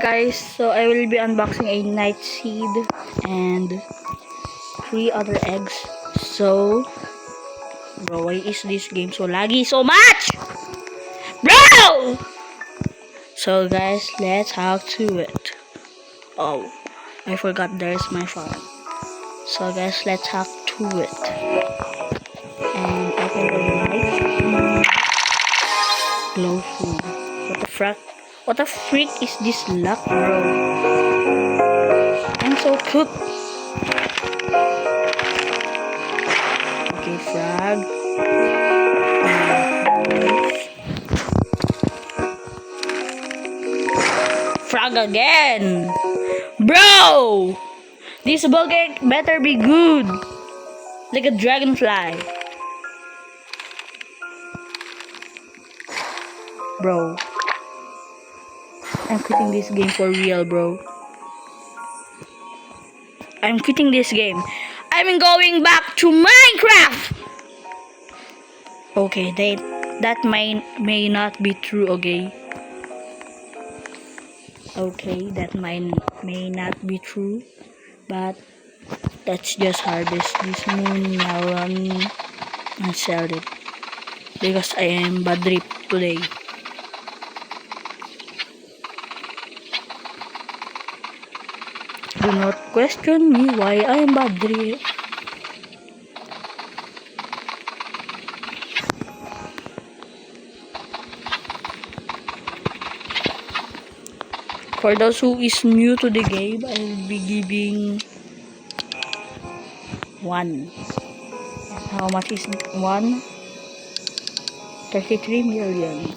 guys, so I will be unboxing a night seed and 3 other eggs. So, bro, why is this game so laggy so much? Bro! So guys, let's hack to it. Oh, I forgot there's my phone. So guys, let's hack to it. And open the light. Glow food. What the frack? What the freak is this luck, bro? I'm so cooked. Okay, frag. Frag again. Bro! This bucket better be good. Like a dragonfly. Bro. I'm quitting this game for real, bro. I'm quitting this game. I'm going back to Minecraft. Okay, that may not be true, okay? Okay, that may not be true, but let's just harvest this moon melon and sell it because I am bad trip today. Do not question me why I am bad trip. For those who is new to the game, I will be giving 1. How much is 1? 33 million.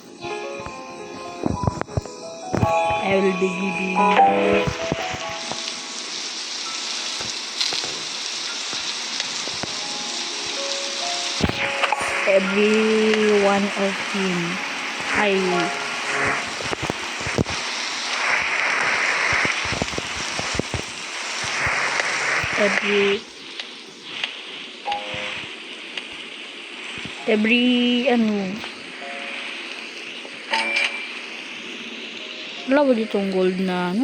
I will be giving every one of him. Every wala ba ditong gold na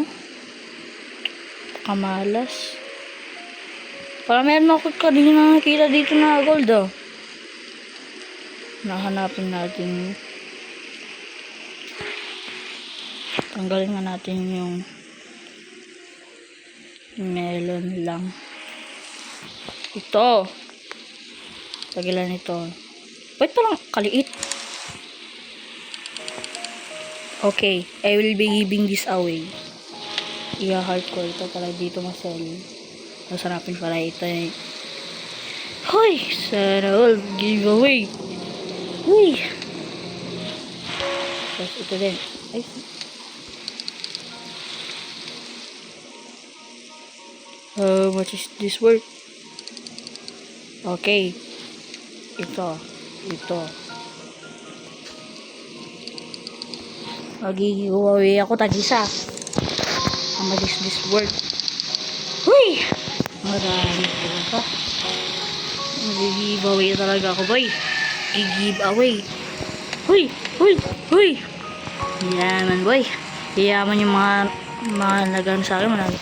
kamalas. Para meron ako kanina nakita dito na gold nahanapin natin. Tanggalin nga natin yung melon lang. Ito. Tagilan ito. Wait pa lang, kaliit. Okay, I will be giving this away. I-heart ko ito para dito masel. Masarapin pala ito eh. Hoy! Sana all giveaway. Uy! Tapos ito din. Ay. How much is this worth? Okay. Ito. Mag-giveaway ako tag-isa. How much is this worth? Huy! Marami pa. Mag-giveaway talaga ako, boy. I-giveaway. Huy! Yaman, boy. Yaman yung mga nag-ano sa akin, mga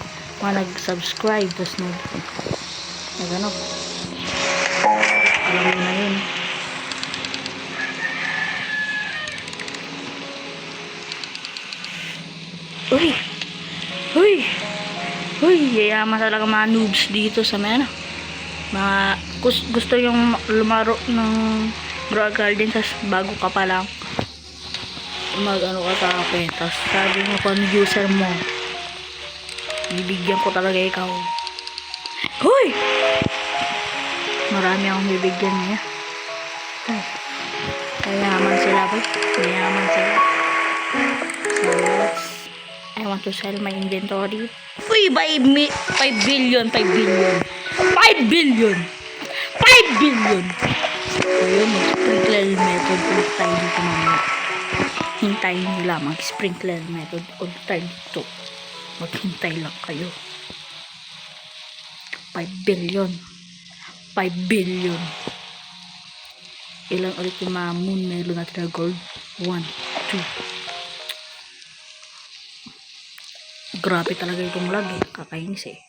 nag-subscribe, tapos nag-ano. Alam mo na yun. Huy! Yayaman talaga mga noobs dito sa mga gusto yung lumaro ng Grow Garden, tas bago ka pa lang mag-ano ka sa akin, tas sabi mo pa ng user mo, bibigyan ko talaga ikaw. Huy! Marami akong bibigyan niya. Kayaman sila, boy. Kayaman sila. So, I want to sell my inventory. Uy, 5 billion. So, yun, mag-sprinkler method ulit tayo dito mamaya. Hintayin nyo lang, mag-sprinkler method ulit tayo dito. Maghintay lang kayo. 5 billion. Ilan ulit yung mga moon melon natin na gold? 1, 2. Grabe talaga itong lag eh. Kakainis eh.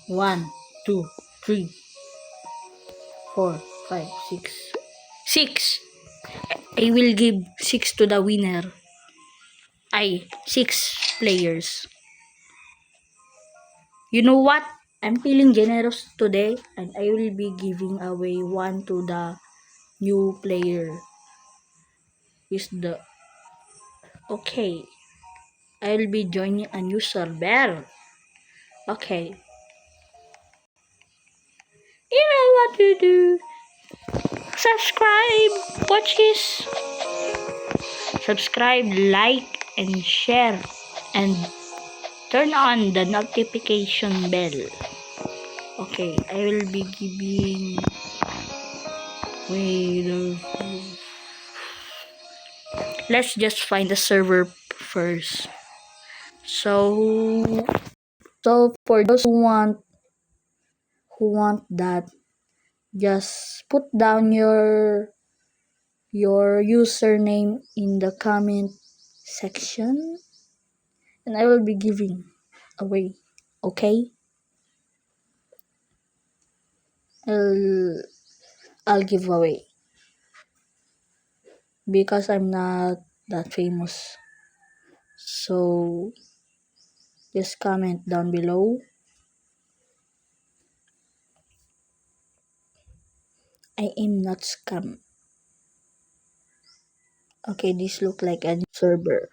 1, 2, 3, 4, 5, 6. 6! I will give 6 to the winner. 6 players. You know what? I'm feeling generous today and I will be giving away 1 to the new player. Okay. I will be joining a new server. Okay. You know what to do. Subscribe. Watch this. Subscribe, like, and share. And turn on the notification bell. Okay, I will be giving... Let's just find the server first. So for those who want that, just put down your username in the comment section and I will be giving away. Okay? I'll give away because I'm not that famous. So just comment down below. I am not scam. Okay, this look like a server.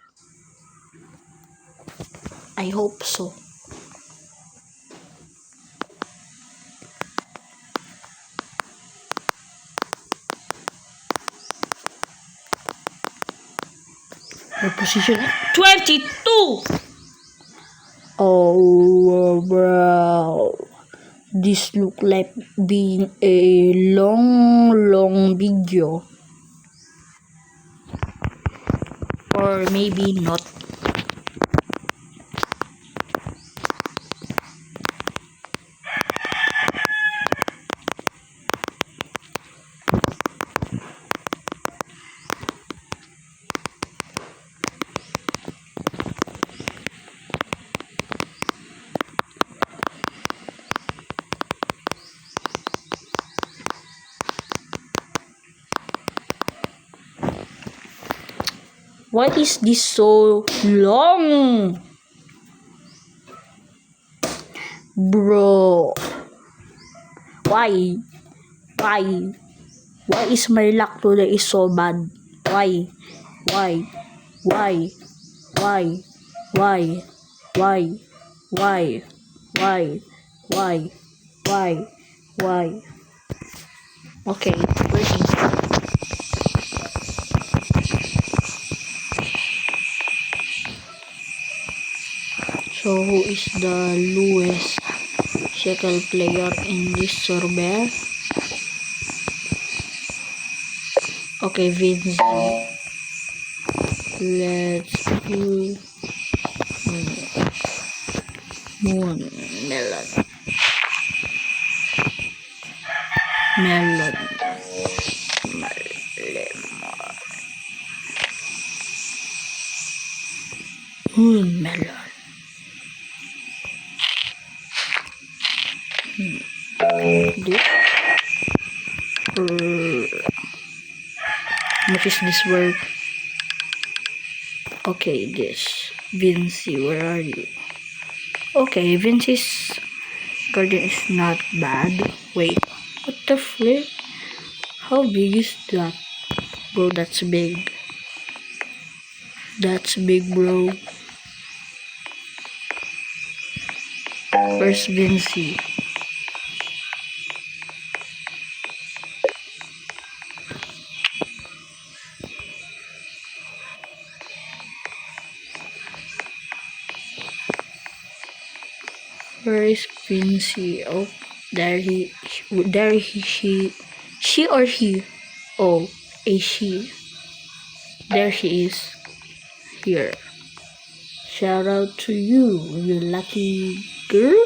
I hope so. My position 22. Oh, bro. This look like being a long video. Or maybe not. Why is this so long? Bro. Why? Why is my luck today is so bad? Why? Why? Why? Why? Why? Why? Why? Why? Why? Why? Why? Okay, where's it? So who is the lowest shekel player in this server? Okay, Vince. Let's do Moon Melon. Moon Melon. What is this word? Okay, this. Vinci, where are you? Okay, Vinci's garden is not bad. Wait, what the flip? How big is that? Bro, that's big. That's big, bro. Where's Vinci? Where is Vinci? Oh, she or he? Oh, a she. There she is. Here. Shout out to you, you lucky girl.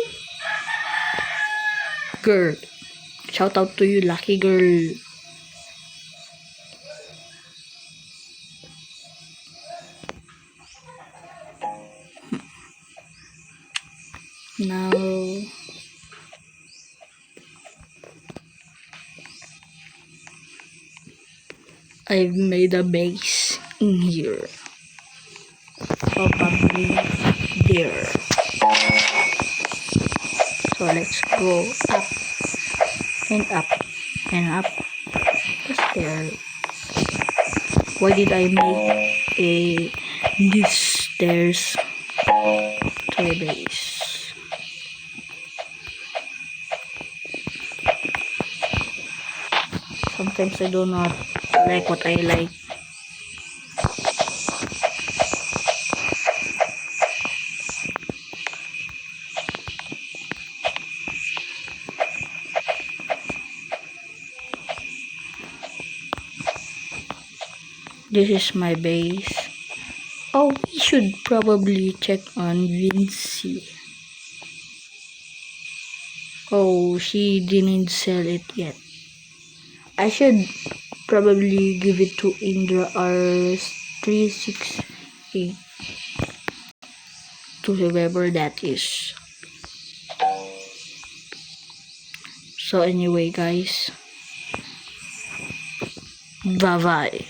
Shout out to you, lucky girl. Now, I've made a base in here. Probably there. So let's go up and up and up the stair. Why did I make these stairs to a base? Sometimes I do not like what I like. This is my base. Oh, we should probably check on Vinci. Oh, she didn't sell it yet. I should probably give it to Indra R368 to whoever that is. So anyway guys, bye bye.